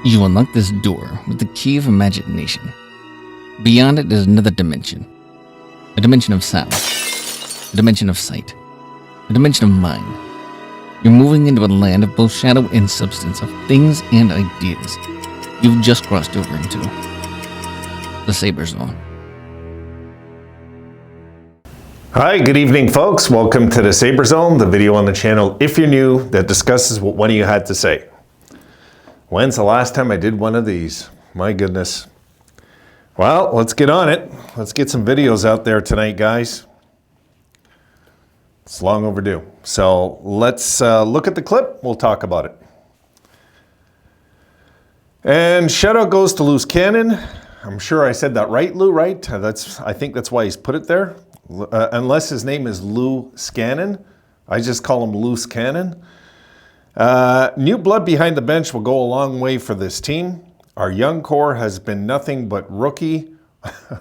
You unlock this door with the key of imagination. Beyond it is another dimension. A dimension of sound. A dimension of sight. A dimension of mind. You're moving into a land of both shadow and substance, of things and ideas. You've just crossed over into the Sabres Zone. Hi, good evening, folks. Welcome to the Sabres Zone, the video on the channel, if you're new, that discusses what one of you had to say. When's the last time I did one of these? My goodness. Well, let's get on it. Let's get some videos out there tonight, guys. It's long overdue. So let's look at the clip. We'll talk about it. And shout out goes to Loose Cannon. I'm sure I said that right, Lou, right? I think that's why he's put it there. Unless his name is Lou Scannon. I just call him Loose Cannon. New blood behind the bench will go a long way for this team. Our young core has been nothing but rookie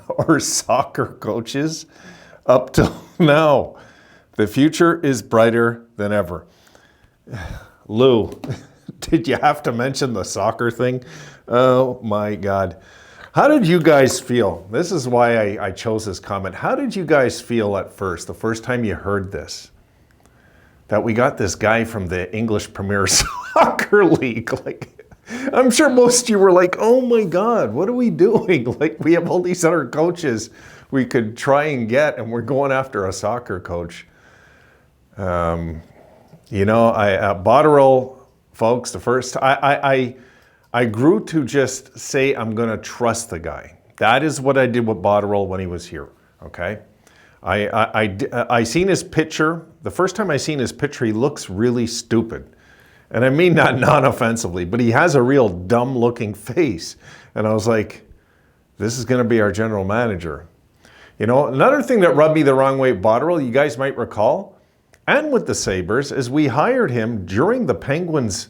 or soccer coaches up till now. The future is brighter than ever. Lou, did you have to mention the soccer thing? Oh my God. How did you guys feel? This is why I chose this comment. How did you guys feel at first, the first time you heard this? That we got this guy from the English Premier Soccer League. Like, I'm sure most of you were like, oh my God, what are we doing? Like, we have all these other coaches we could try and get, and we're going after a soccer coach. Botterill, folks, the first, I grew to just say, I'm going to trust the guy. That is what I did with Botterill when he was here, okay? I seen his picture. The first time I seen his picture, he looks really stupid. And I mean that non-offensively, but he has a real dumb-looking face. And I was like, this is going to be our general manager. You know, another thing that rubbed me the wrong way with Botterill, you guys might recall, and with the Sabres, is we hired him during the Penguins'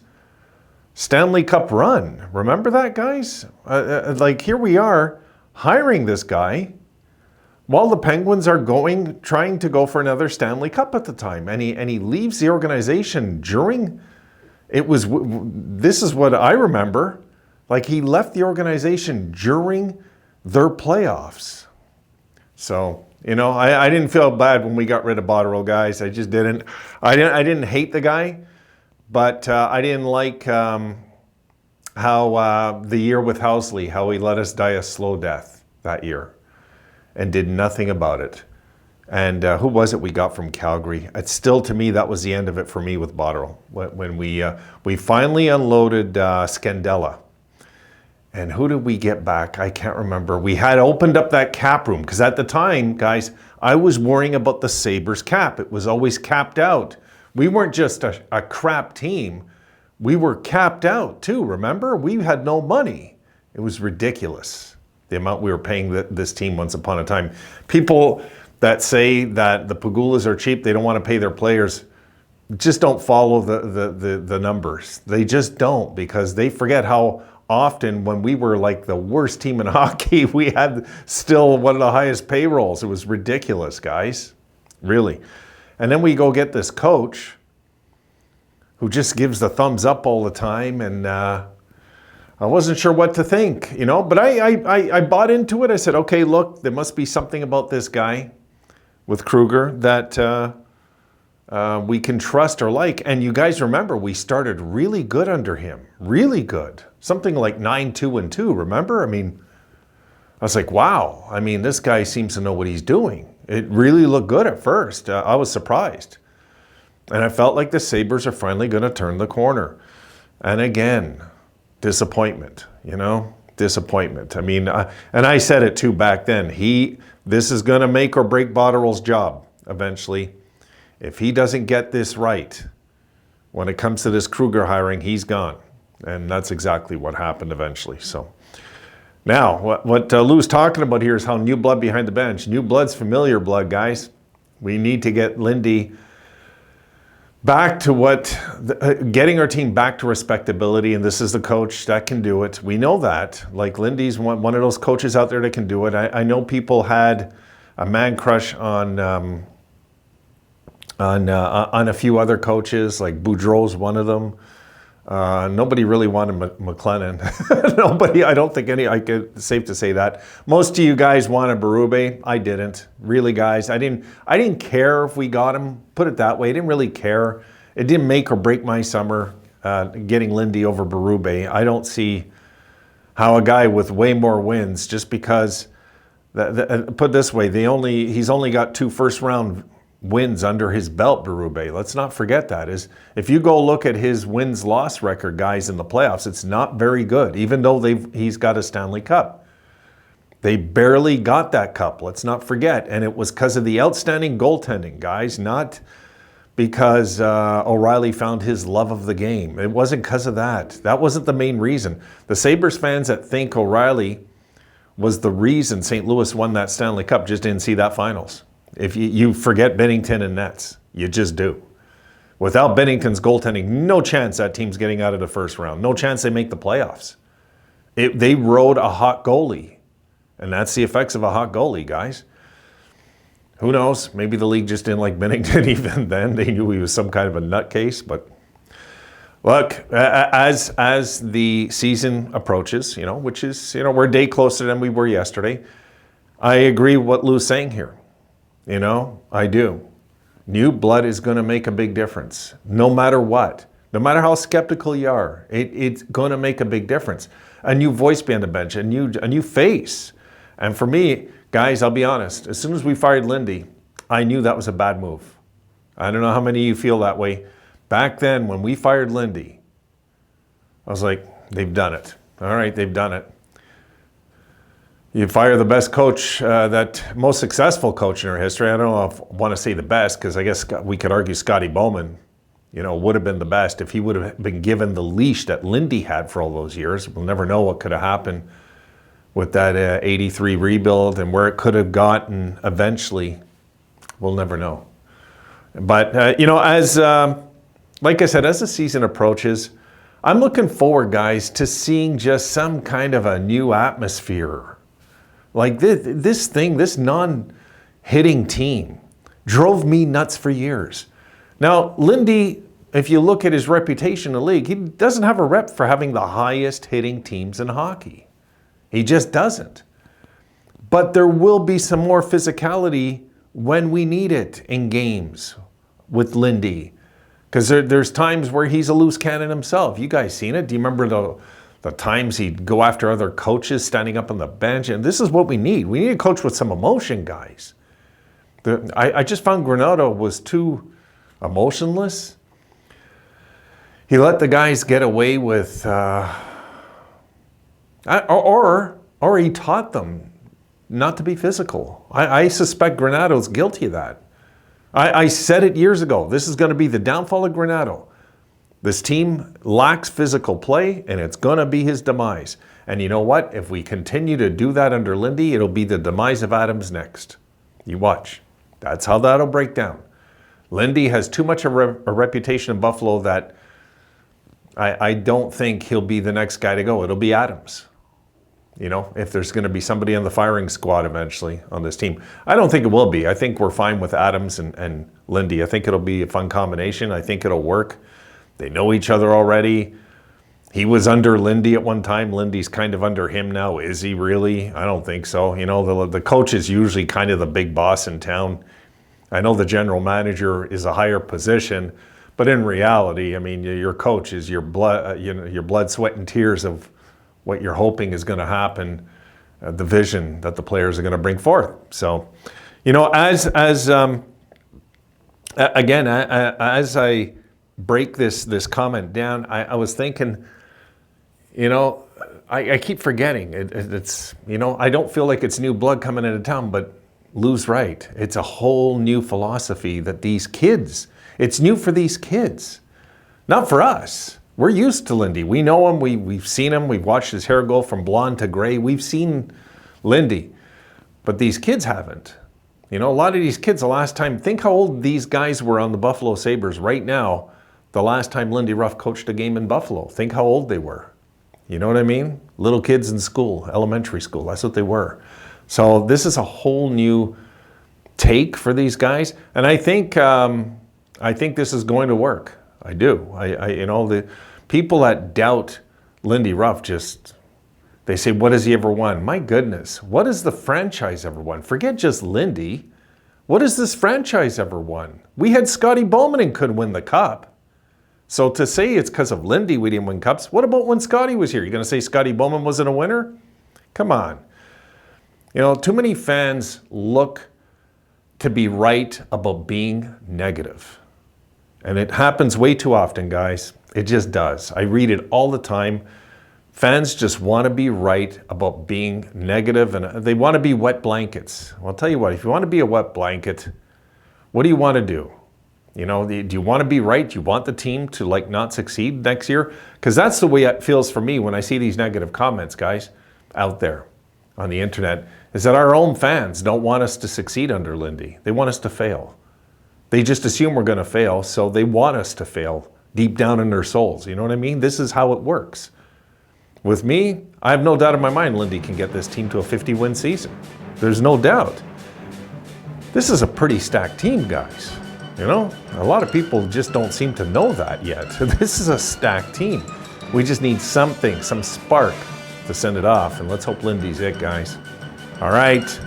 Stanley Cup run. Remember that, guys? Like, here we are hiring this guy while the Penguins are trying to go for another Stanley Cup at the time. And he leaves the organization during, this is what I remember, like he left the organization during their playoffs. So, you know, I didn't feel bad when we got rid of Botterill, guys. I just didn't. I didn't hate the guy, but I didn't like how the year with Housley, how he let us die a slow death that year and did nothing about it. And who was it we got from Calgary? It's still, to me, that was the end of it for me with Botterill. When we finally unloaded Scandella. And who did we get back? I can't remember. We had opened up that cap room, because at the time, guys, I was worrying about the Sabres cap. It was always capped out. We weren't just a crap team. We were capped out too, remember? We had no money. It was ridiculous, the amount we were paying this team once upon a time. People that say that the Pagulas are cheap, they don't want to pay their players, just don't follow the numbers. They just don't, because they forget how often when we were like the worst team in hockey, we had still one of the highest payrolls. It was ridiculous, guys, really. And then we go get this coach who just gives the thumbs up all the time, and I wasn't sure what to think, you know, but I bought into it. I said, okay, look, there must be something about this guy with Kruger that we can trust or like. And you guys remember, we started really good under him, really good. Something like 9-2-2, remember? I mean, I was like, wow, I mean, this guy seems to know what he's doing. It really looked good at first. I was surprised. And I felt like the Sabres are finally going to turn the corner. And again, disappointment, you know, disappointment. I mean, and I said it too back then. This is going to make or break Botterill's job eventually. If he doesn't get this right, when it comes to this Kruger hiring, he's gone. And that's exactly what happened eventually. So now, what Lou's talking about here is how new blood behind the bench. New blood's familiar blood, guys. We need to get Lindy back to getting our team back to respectability, and this is the coach that can do it. We know that. Like, Lindy's one of those coaches out there that can do it. I know people had a man crush on a few other coaches, like Boudreau's one of them. Nobody really wanted McLennan. Nobody, I don't think it's safe to say that. Most of you guys wanted Berube. I didn't. Really, guys, I didn't care if we got him. Put it that way. I didn't really care. It didn't make or break my summer getting Lindy over Berube. I don't see how a guy with way more wins, just because, put it this way, he's only got 2 first-round wins under his belt, Berube. Let's not forget that. If you go look at his wins-loss record, guys, in the playoffs, it's not very good, even though he's got a Stanley Cup. They barely got that cup, let's not forget. And it was because of the outstanding goaltending, guys, not because O'Reilly found his love of the game. It wasn't because of that. That wasn't the main reason. The Sabres fans that think O'Reilly was the reason St. Louis won that Stanley Cup just didn't see that finals. If you forget Binnington and nets, you just do. Without Binnington's goaltending, no chance that team's getting out of the first round. No chance they make the playoffs. They rode a hot goalie, and that's the effects of a hot goalie, guys. Who knows? Maybe the league just didn't like Binnington even then. They knew he was some kind of a nutcase. But look, as the season approaches, which is, we're a day closer than we were yesterday, I agree with what Lou's saying here. I do. New blood is going to make a big difference, no matter what. No matter how skeptical you are, it's going to make a big difference. A new voice behind the bench, a new face. And for me, guys, I'll be honest, as soon as we fired Lindy, I knew that was a bad move. I don't know how many of you feel that way. Back then, when we fired Lindy, I was like, they've done it. All right, they've done it. You fire the best coach, that most successful coach in our history. I don't know if I want to say the best, because I guess we could argue Scotty Bowman, would have been the best if he would have been given the leash that Lindy had for all those years. We'll never know what could have happened with that 83 rebuild and where it could have gotten eventually. We'll never know. But, like I said, as the season approaches, I'm looking forward, guys, to seeing just some kind of a new atmosphere. Like this non-hitting team drove me nuts for years. Now, Lindy, if you look at his reputation in the league, he doesn't have a rep for having the highest hitting teams in hockey. He just doesn't. But there will be some more physicality when we need it in games with Lindy. Because there's times where he's a loose cannon himself. You guys seen it? Do you remember the times he'd go after other coaches standing up on the bench? And this is what we need. We need a coach with some emotion, guys. I just found Granato was too emotionless. He let the guys get away with, or he taught them not to be physical. I suspect Granato's guilty of that. I said it years ago. This is going to be the downfall of Granato. This team lacks physical play, and it's going to be his demise. And you know what? If we continue to do that under Lindy, it'll be the demise of Adams next. You watch. That's how that'll break down. Lindy has too much of a reputation in Buffalo that I don't think he'll be the next guy to go. It'll be Adams. If there's going to be somebody on the firing squad eventually on this team. I don't think it will be. I think we're fine with Adams and Lindy. I think it'll be a fun combination. I think it'll work. They know each other already. He was under Lindy at one time. Lindy's kind of under him now. Is he really? I don't think so. The coach is usually kind of the big boss in town. I know the general manager is a higher position, but in reality, I mean, your coach is your blood, your blood, sweat, and tears of what you're hoping is going to happen, the vision that the players are going to bring forth. So, as I break this comment down, I was thinking, I keep forgetting. It's I don't feel like it's new blood coming into town, but Lou's right. It's a whole new philosophy that these kids, it's new for these kids, not for us. We're used to Lindy. We know him. We've seen him. We've watched his hair go from blonde to gray. We've seen Lindy, but these kids haven't. A lot of these kids, the last time, think how old these guys were on the Buffalo Sabres right now, the last time Lindy Ruff coached a game in Buffalo. Think how old they were. You know what I mean? Little kids in school, elementary school. That's what they were. So this is a whole new take for these guys, and I think this is going to work. I do. People that doubt Lindy Ruff they say, what has he ever won? My goodness, what has the franchise ever won? Forget just Lindy. What has this franchise ever won? We had Scotty Bowman and couldn't win the cup. So to say it's because of Lindy we didn't win cups, what about when Scotty was here? You're going to say Scotty Bowman wasn't a winner? Come on. You know, too many fans look to be right about being negative. And it happens way too often, guys. It just does. I read it all the time. Fans just want to be right about being negative, and they want to be wet blankets. Well, I'll tell you what, if you want to be a wet blanket, what do you want to do? You know, do you want to be right? Do you want the team to not succeed next year? Because that's the way it feels for me when I see these negative comments, guys, out there on the internet, is that our own fans don't want us to succeed under Lindy. They want us to fail. They just assume we're going to fail, so they want us to fail deep down in their souls. You know what I mean? This is how it works. With me, I have no doubt in my mind Lindy can get this team to a 50-win season. There's no doubt. This is a pretty stacked team, guys. You know, a lot of people just don't seem to know that yet. This is a stacked team. We just need something, some spark to send it off, and let's hope Lindy's it, guys. All right,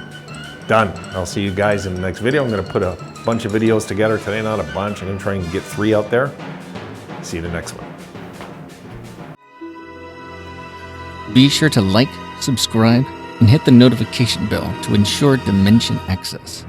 done. I'll see you guys in the next video. I'm going to put a bunch of videos together today, not a bunch. I'm going to try and get 3 out there. See you in the next one. Be sure to like, subscribe, and hit the notification bell to ensure Dimension access.